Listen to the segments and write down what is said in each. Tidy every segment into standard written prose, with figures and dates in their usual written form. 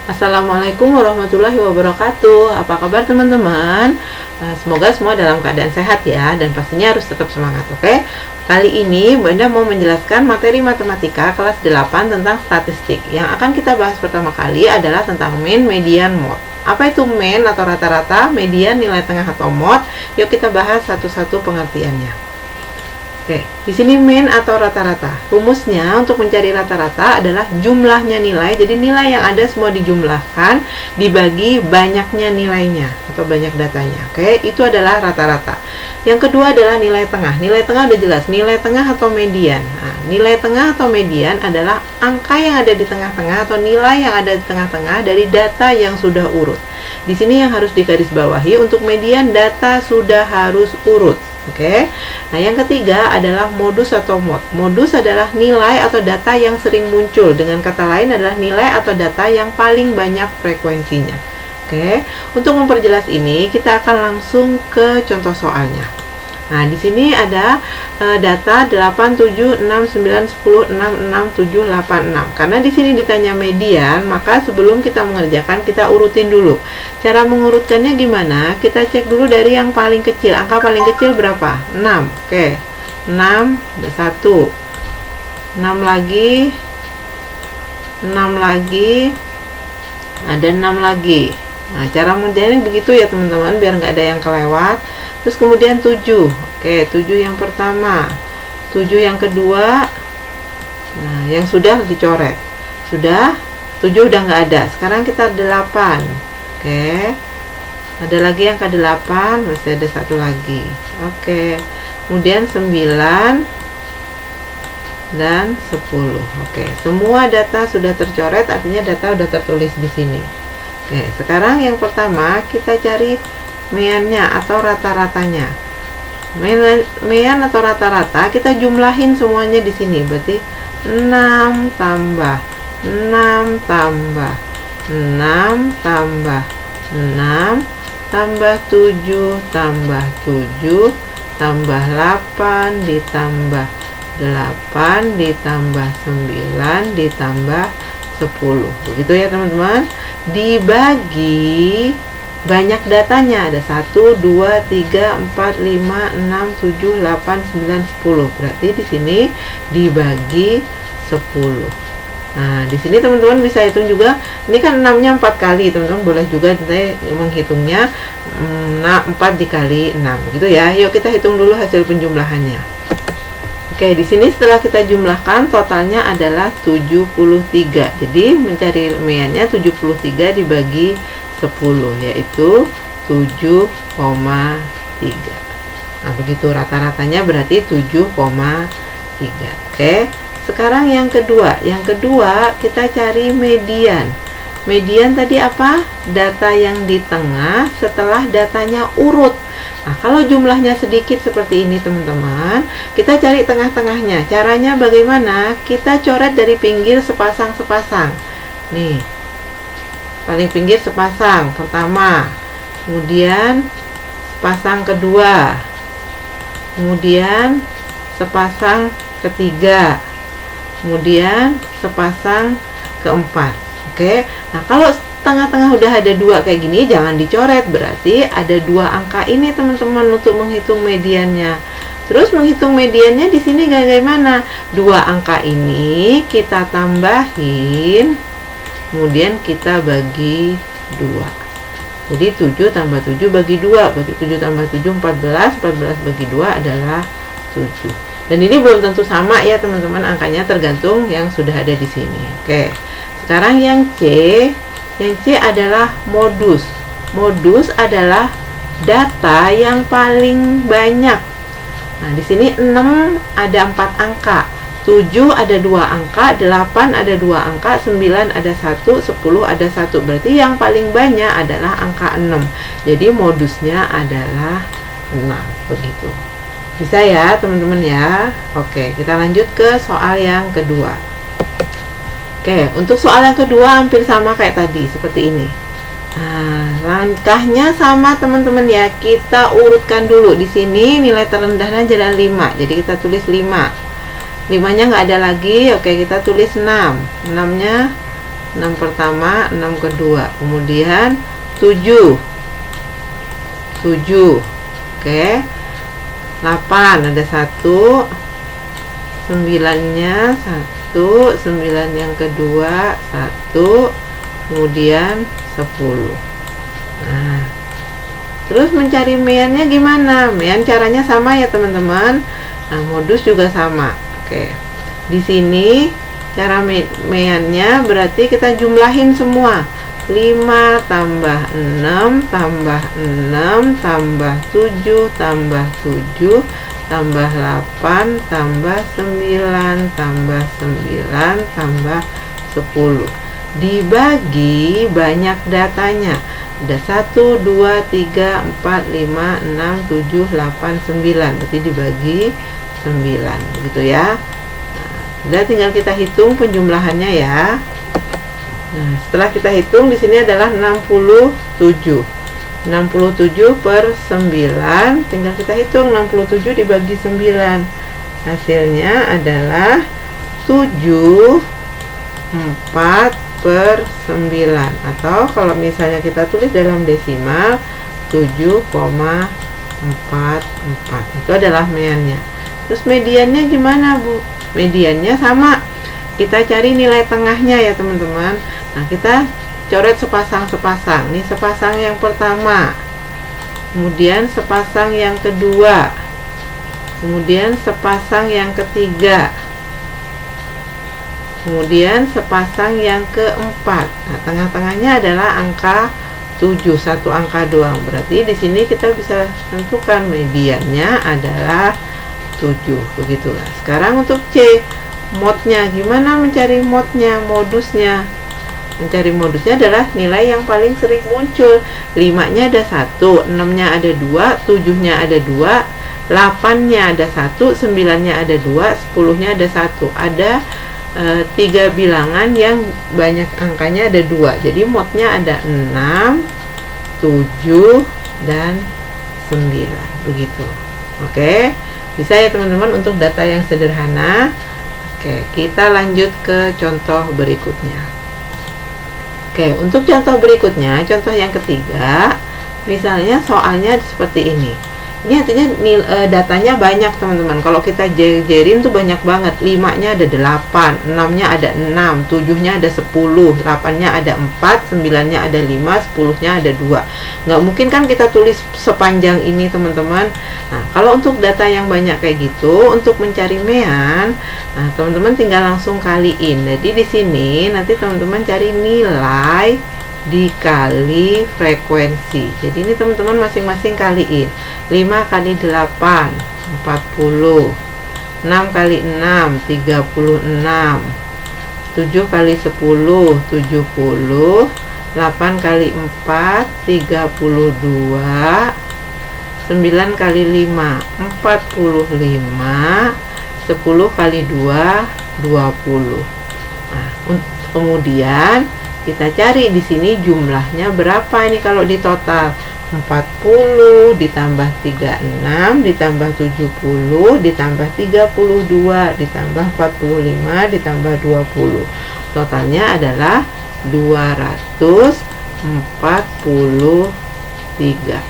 Assalamualaikum warahmatullahi wabarakatuh. Apa kabar teman-teman? Semoga semua dalam keadaan sehat ya, dan pastinya harus tetap semangat, oke? Kali ini Bunda mau menjelaskan materi matematika kelas 8 tentang statistik. Yang akan kita bahas pertama kali adalah tentang mean, median, mode. Apa itu mean atau rata-rata, median, nilai tengah atau mode? Yuk kita bahas satu-satu pengertiannya. Oke, di sini mean atau rata-rata. Rumusnya untuk mencari rata-rata adalah jumlahnya nilai. Jadi nilai yang ada semua dijumlahkan dibagi banyaknya nilainya atau banyak datanya. Oke, itu adalah rata-rata. Yang kedua adalah nilai tengah. Nilai tengah udah jelas, nilai tengah atau median. Nah, nilai tengah atau median adalah angka yang ada di tengah-tengah atau nilai yang ada di tengah-tengah dari data yang sudah urut. Di sini yang harus digarisbawahi, untuk median data sudah harus urut. Oke. Nah, yang ketiga adalah modus atau mode. Modus adalah nilai atau data yang sering muncul. Dengan kata lain adalah nilai atau data yang paling banyak frekuensinya. Oke. Untuk memperjelas ini, kita akan langsung ke contoh soalnya. Nah, di sini ada data 8, 7, 6, 9, 10, 6, 6, 7, 8, 6. Karena di sini ditanya median, maka sebelum kita mengerjakan, kita urutin dulu. Cara mengurutkannya gimana? Kita cek dulu dari yang paling kecil. Angka paling kecil berapa? 6. Oke. 6, ada 1. 6 lagi. 6 lagi. Ada 6 lagi. Nah, cara mengerjakannya begitu ya teman-teman, biar nggak ada yang kelewat. Terus kemudian 7. Oke, 7 yang pertama. 7 yang kedua. Nah, yang sudah dicoret. Sudah, 7 udah nggak ada. Sekarang kita 8. Oke. Ada lagi yang ke-8, masih ada satu lagi. Oke. Kemudian 9 dan 10. Oke, semua data sudah tercoret, artinya data sudah tertulis di sini. Oke, sekarang yang pertama kita cari mean-nya atau rata-ratanya. Mean atau rata-rata kita jumlahin semuanya di sini. Berarti 6 tambah 6 tambah 6 tambah 6 tambah 7 tambah 7 tambah 8 ditambah 8 ditambah 9 ditambah 10. Begitu ya teman-teman. Dibagi banyak datanya, ada 1, 2, 3, 4, 5, 6, 7, 8, 9, 10. Berarti di sini dibagi 10. Nah, di sini teman-teman bisa hitung juga. Ini kan 6-nya 4 kali, teman-teman boleh juga nanti menghitungnya 4 dikali 6 gitu ya. Yuk kita hitung dulu hasil penjumlahannya. Oke, di sini setelah kita jumlahkan totalnya adalah 73. Jadi mencari meannya 73 dibagi 10, yaitu 7,3. Nah, begitu rata-ratanya berarti 7,3. Oke. Sekarang yang kedua. Yang kedua kita cari median. Median tadi apa? Data yang di tengah setelah datanya urut. Nah, kalau jumlahnya sedikit seperti ini teman-teman, kita cari tengah-tengahnya. Caranya bagaimana? Kita coret dari pinggir sepasang-sepasang. Nih, paling pinggir sepasang pertama, kemudian sepasang kedua, kemudian sepasang ketiga, kemudian sepasang keempat. Oke. Nah, kalau tengah-tengah udah ada 2 kayak gini, jangan dicoret, berarti ada 2 angka ini teman-teman untuk menghitung mediannya. Terus menghitung mediannya di sini bagaimana? 2 angka ini kita tambahin, kemudian kita bagi 2. Jadi 7 tambah 7 bagi 2. Berarti 7 tambah 7 14. 14 bagi 2 adalah 7. Dan ini belum tentu sama ya teman-teman, angkanya tergantung yang sudah ada di sini. Oke. Sekarang yang C. Yang C adalah modus. Modus adalah data yang paling banyak. Nah, di sini 6 ada 4 angka. 7 ada 2 angka, 8 ada 2 angka, 9 ada 1, 10 ada 1. Berarti yang paling banyak adalah angka 6. Jadi modusnya adalah 6. Begitu. Bisa ya teman-teman ya. Oke, kita lanjut ke soal yang kedua. Oke, untuk soal yang kedua hampir sama kayak tadi, seperti ini. Nah, langkahnya sama teman-teman ya. Kita urutkan dulu. Di sini nilai terendahnya adalah 5. Jadi kita tulis 5. 5-nya nggak ada lagi. Oke, kita tulis 6. 6-nya 6 pertama, 6 kedua, kemudian 7. Oke. 8 ada 1, 9-nya 1, 9 yang kedua 1, kemudian 10. Nah, terus mencari meannya gimana? Mean caranya sama ya teman-teman. Nah, modus juga sama. Oke. Di sini cara meannya berarti kita jumlahin semua. 5 tambah 6 tambah 6 tambah 7 tambah 7 tambah 8 tambah 9 tambah 9 tambah 10. Dibagi banyak datanya. Ada 1, 2, 3, 4, 5, 6, 7, 8, 9. Berarti dibagi 9 begitu ya. Nah, udah tinggal kita hitung penjumlahannya ya. Nah, setelah kita hitung di sini adalah 67. 67 per 9, tinggal kita hitung 67 dibagi 9. Hasilnya adalah 7, 4 per 9. Atau kalau misalnya kita tulis dalam desimal 7,44. Itu adalah meannya. Terus mediannya gimana, Bu? Mediannya sama. Kita cari nilai tengahnya ya teman-teman. Nah, kita coret sepasang-sepasang. Nih sepasang yang pertama, kemudian sepasang yang kedua, kemudian sepasang yang ketiga, kemudian sepasang yang keempat. Nah, tengah-tengahnya adalah angka 7, satu angka doang. Berarti di sini kita bisa tentukan mediannya adalah 7. Begitulah. Sekarang untuk C, modnya gimana? Mencari modnya, modusnya. Mencari modusnya adalah nilai yang paling sering muncul. 5-nya ada 1, 6-nya ada 2, 7-nya ada 2, 8-nya ada 1, 9-nya ada 2, 10-nya ada 1. Ada 3 bilangan yang banyak angkanya ada 2. Jadi modnya ada 6, 7, dan 9. Begitu. Oke. Bisa ya teman-teman untuk data yang sederhana. Oke, kita lanjut ke contoh berikutnya. Oke, untuk contoh berikutnya, contoh yang ketiga, misalnya soalnya seperti ini. Ini artinya datanya banyak teman-teman. Kalau kita jerin tuh banyak banget. 5-nya ada 8, 6-nya ada 6, 7-nya ada 10, 8-nya ada 4, 9-nya ada 5, 10-nya ada 2. Nggak mungkin kan kita tulis sepanjang ini teman-teman. Nah, kalau untuk data yang banyak kayak gitu, untuk mencari mean, nah teman-teman tinggal langsung kaliin. Jadi di sini nanti teman-teman cari nilai dikali frekuensi. Jadi ini teman-teman masing-masing kaliin. 5 kali 8 40, 6 kali 6 36, 7 kali 10 70, 8 kali 4 32, 9 kali 5 45, 10 kali 2 20. Nah, kemudian kita cari di sini jumlahnya berapa ini kalau di total. 40 ditambah 36 ditambah 70 ditambah 32 ditambah 45 ditambah 20. Totalnya adalah 243.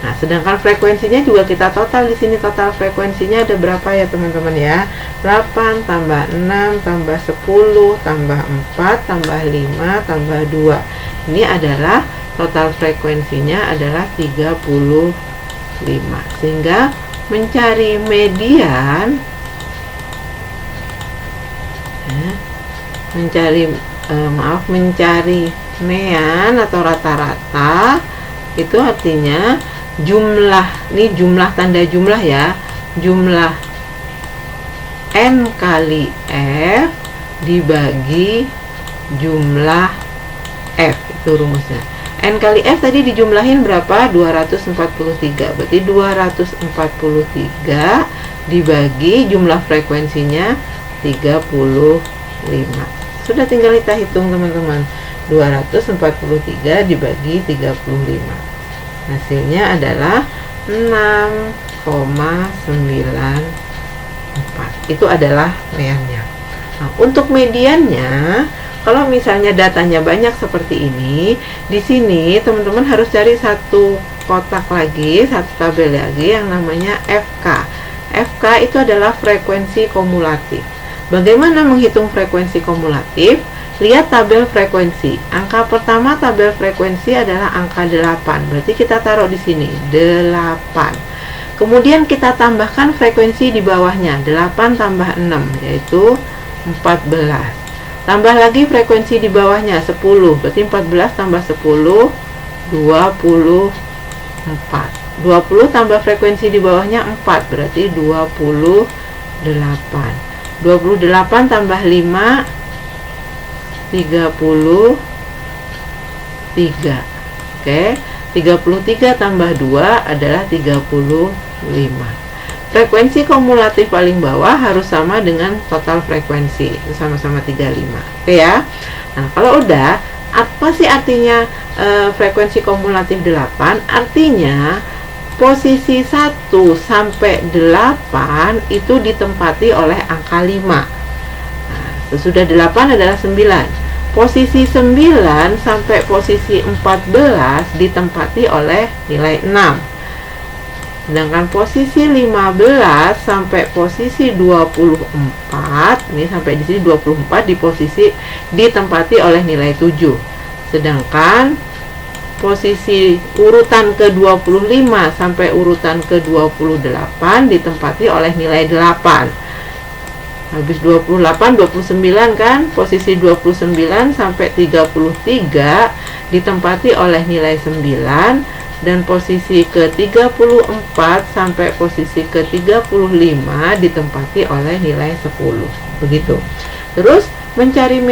Nah, sedangkan frekuensinya juga kita total di sini. Total frekuensinya ada berapa ya teman-teman ya? 8 tambah 6 tambah 10 tambah 4 tambah 5 tambah 2. Ini adalah total frekuensinya adalah 35. Sehingga mencari median mencari mean atau rata-rata itu artinya jumlah, ini jumlah tanda jumlah ya, jumlah N kali F dibagi jumlah F, itu rumusnya. N kali F tadi dijumlahin berapa? 243. Berarti 243 dibagi jumlah frekuensinya 35. Sudah, tinggal kita hitung teman-teman. 243 dibagi 35. Hasilnya adalah 6,94. Itu adalah meannya. Nah, untuk mediannya Kalau misalnya datanya banyak seperti ini, di sini teman-teman harus cari satu kotak lagi, satu tabel lagi yang namanya FK. FK itu adalah frekuensi kumulatif. Bagaimana menghitung frekuensi kumulatif? Lihat tabel frekuensi. Angka pertama tabel frekuensi adalah angka 8. Berarti kita taruh di sini 8. Kemudian kita tambahkan frekuensi di bawahnya 8 tambah 6 yaitu 14. Tambah lagi frekuensi di bawahnya 10. Berarti 14 tambah 10 24. 20 tambah frekuensi di bawahnya 4. Berarti 28. 28 tambah 5 33. Oke, 33 tambah 2 adalah 35. Frekuensi kumulatif paling bawah harus sama dengan total frekuensi, itu sama-sama 35. Oke ya. Nah, kalau udah, apa sih artinya frekuensi kumulatif 8? Artinya posisi 1 sampai 8 itu ditempati oleh angka 5. Nah, sesudah 8 adalah 9. Posisi 9 sampai posisi 14 ditempati oleh nilai 6. Sedangkan posisi 15 sampai posisi 24, ini sampai di sini 24 di posisi ditempati oleh nilai 7. Sedangkan posisi urutan ke-25 sampai urutan ke-28 ditempati oleh nilai 8. Habis 28, 29 kan, posisi 29 sampai 33 ditempati oleh nilai 9. Dan posisi ke-34 sampai posisi ke-35 ditempati oleh nilai 10. Begitu. Terus mencari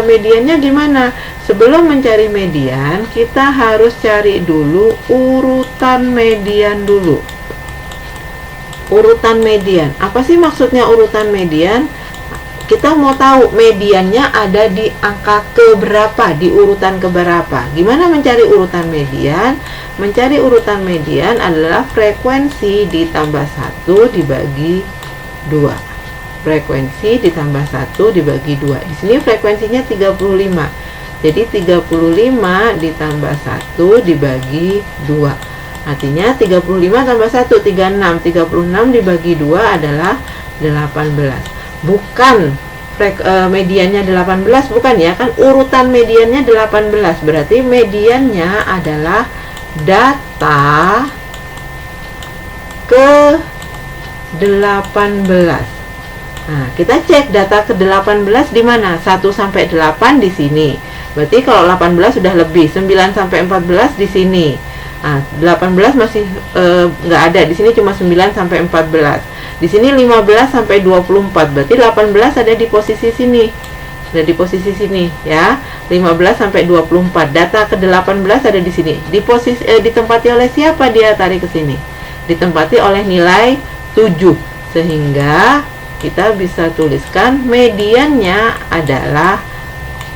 mediannya gimana? Sebelum mencari median, kita harus cari dulu urutan median dulu. Urutan median. Apa sih maksudnya urutan median? Kita mau tahu mediannya ada di angka keberapa, di urutan keberapa. Gimana mencari urutan median? Mencari urutan median adalah frekuensi ditambah 1 dibagi 2. Frekuensi ditambah 1 dibagi 2. Di sini frekuensinya 35. Jadi 35 ditambah 1 dibagi 2. Artinya 35 tambah 1, 36. 36 dibagi 2 adalah 18. Bukan mediannya 18, bukan ya, kan urutan mediannya 18. Berarti mediannya adalah data ke 18. Nah, kita cek data ke 18 di mana? 1 sampai 8 di sini. Berarti kalau 18 sudah lebih, 9 sampai 14 di sini. Nah, 18 masih nggak ada. Di sini cuma 9 sampai 14. Di sini 15 sampai 24. Berarti 18 ada di posisi sini. Ada di posisi sini ya. 15 sampai 24. Data ke-18 ada di sini. Di posisi ditempati oleh siapa dia tarik ke sini? Ditempati oleh nilai 7. Sehingga kita bisa tuliskan mediannya adalah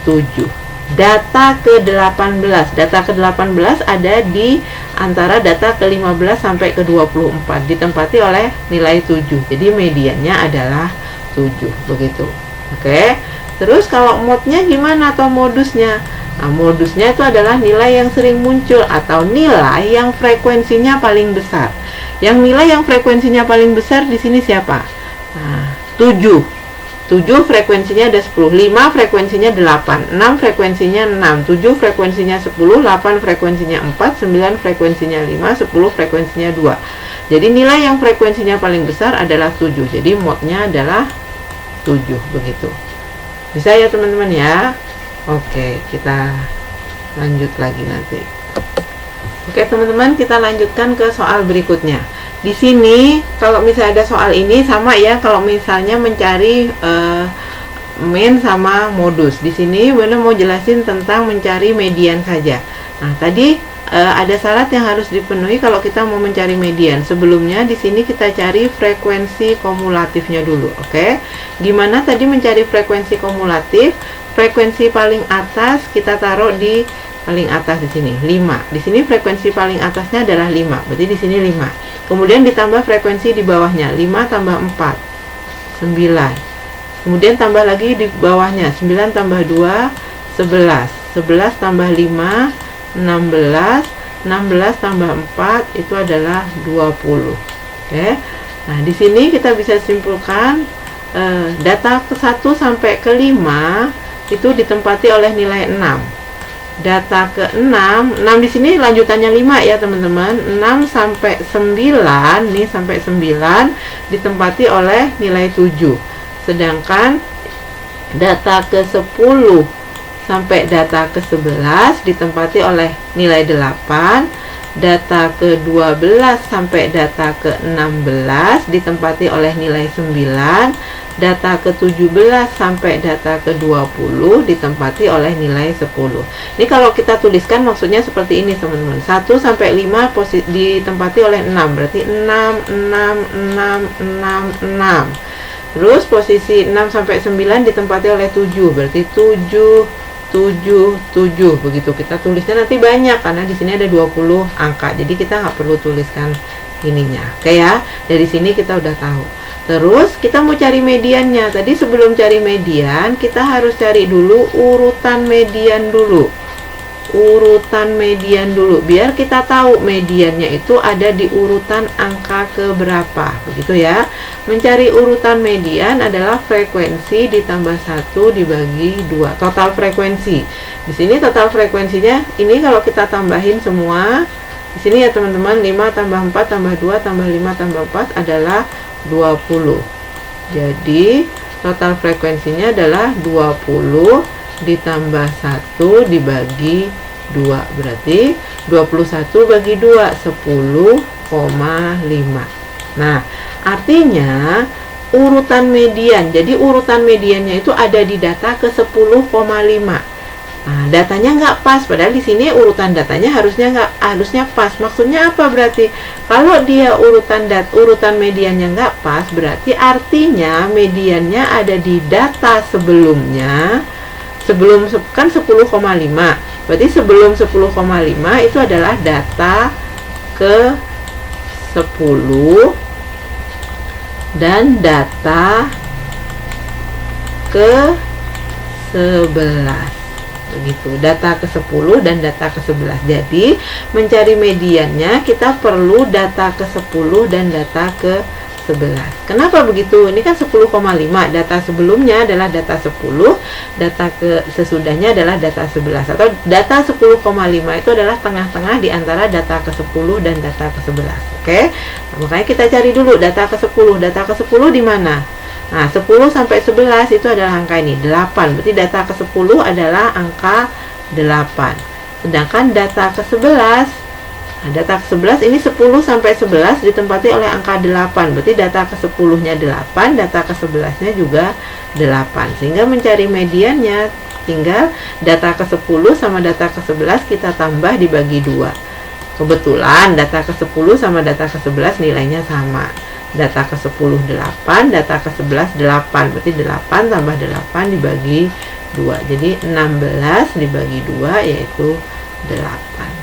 7. Data ke-18. Data ke-18 ada di antara data ke-15 sampai ke-24, ditempati oleh nilai 7. Jadi mediannya adalah 7, begitu. Oke. Terus kalau modnya gimana atau modusnya? Nah, modusnya itu adalah nilai yang sering muncul atau nilai yang frekuensinya paling besar. Yang nilai yang frekuensinya paling besar di sini siapa? Nah, 7. 7 frekuensinya ada 10, 5 frekuensinya 8, 6 frekuensinya 6, 7 frekuensinya 10, 8 frekuensinya 4, 9 frekuensinya 5, 10 frekuensinya 2. Jadi nilai yang frekuensinya paling besar adalah 7. Jadi modnya adalah 7, begitu. Bisa ya teman-teman ya? Oke, kita lanjut lagi nanti. Oke teman-teman, kita lanjutkan ke soal berikutnya. Di sini kalau misalnya ada soal ini sama ya, kalau misalnya mencari min sama modus. Di sini Bunda mau jelasin tentang mencari median saja. Nah, tadi ada syarat yang harus dipenuhi kalau kita mau mencari median. Sebelumnya di sini kita cari frekuensi kumulatifnya dulu, oke? Gimana tadi mencari frekuensi kumulatif? Frekuensi paling atas kita taruh di paling atas di sini 5. Di sini frekuensi paling atasnya adalah 5. Berarti di sini 5. Kemudian ditambah frekuensi di bawahnya 5 tambah 4 9. Kemudian tambah lagi di bawahnya, 9 tambah 2, 11. 11 tambah 5, 16. 16 tambah 4 itu adalah 20. Oke. Nah, di sini kita bisa simpulkan data ke-1 sampai ke-5 itu ditempati oleh nilai 6. Data ke-6, 6 di sini lanjutannya 5 ya, teman-teman. 6 sampai 9, nih sampai 9 ditempati oleh nilai 7. Sedangkan data ke-10 sampai data ke-11 ditempati oleh nilai 8. Data ke-12 sampai data ke-16 ditempati oleh nilai 9. Data ke-17 sampai data ke-20 ditempati oleh nilai 10. Ini kalau kita tuliskan maksudnya seperti ini, teman-teman. 1 sampai 5 ditempati oleh 6, berarti 6, 6, 6, 6, 6. Terus posisi 6 sampai 9 ditempati oleh 7, berarti 7, 7, 7. Begitu kita tulisnya nanti banyak karena di sini ada 20 angka. Jadi kita nggak perlu tuliskan ininya. Oke ya. Dari sini kita udah tahu. Terus kita mau cari mediannya. Tadi sebelum cari median, kita harus cari dulu urutan median dulu. Urutan median dulu biar kita tahu mediannya itu ada di urutan angka keberapa, begitu ya. Mencari urutan median adalah frekuensi ditambah 1 dibagi 2, total frekuensi. Di sini total frekuensinya ini kalau kita tambahin semua di sini ya teman-teman, 5 tambah 4 tambah 2 tambah 5 tambah 4 adalah 20. Jadi total frekuensinya adalah 20 ditambah 1 dibagi 2, berarti 21 bagi 2 10,5. Nah, artinya urutan median. Jadi urutan mediannya itu ada di data ke 10,5. Nah, datanya nggak pas, padahal di sini urutan datanya harusnya pas. Maksudnya apa berarti? Kalau dia urutan mediannya nggak pas, berarti artinya mediannya ada di data sebelumnya. Sebelum kan 10,5. Berarti sebelum 10,5 itu adalah data ke 10 dan data ke 11. Begitu, data ke 10 dan data ke 11. Jadi mencari mediannya kita perlu data ke 10 dan data ke 11. Kenapa begitu? Ini kan 10,5. Data sebelumnya adalah data 10, data ke sesudahnya adalah data 11. Atau data 10,5 itu adalah tengah-tengah di antara data ke 10 dan data ke 11. Oke? Nah, makanya kita cari dulu data ke 10. Data ke 10 di mana? Nah, 10 sampai 11 itu adalah angka ini, 8. Berarti data ke 10 adalah angka 8. Sedangkan data ke 11, nah, data ke-11 ini 10 sampai 11 ditempati oleh angka 8. Berarti data ke-10-nya 8, data ke-11-nya juga 8. Sehingga mencari mediannya tinggal data ke-10 sama data ke-11 kita tambah dibagi 2. Kebetulan data ke-10 sama data ke-11 nilainya sama. Data ke-10 8, data ke-11 8. Berarti 8 tambah 8 dibagi 2. Jadi 16 dibagi 2 yaitu 8.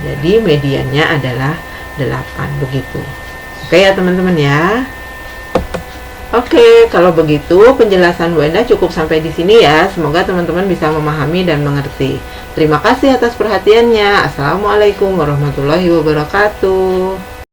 Jadi mediannya adalah 8, begitu. Oke ya teman-teman ya. Oke, kalau begitu penjelasan Bu Enda cukup sampai di sini ya. Semoga teman-teman bisa memahami dan mengerti. Terima kasih atas perhatiannya. Assalamualaikum warahmatullahi wabarakatuh.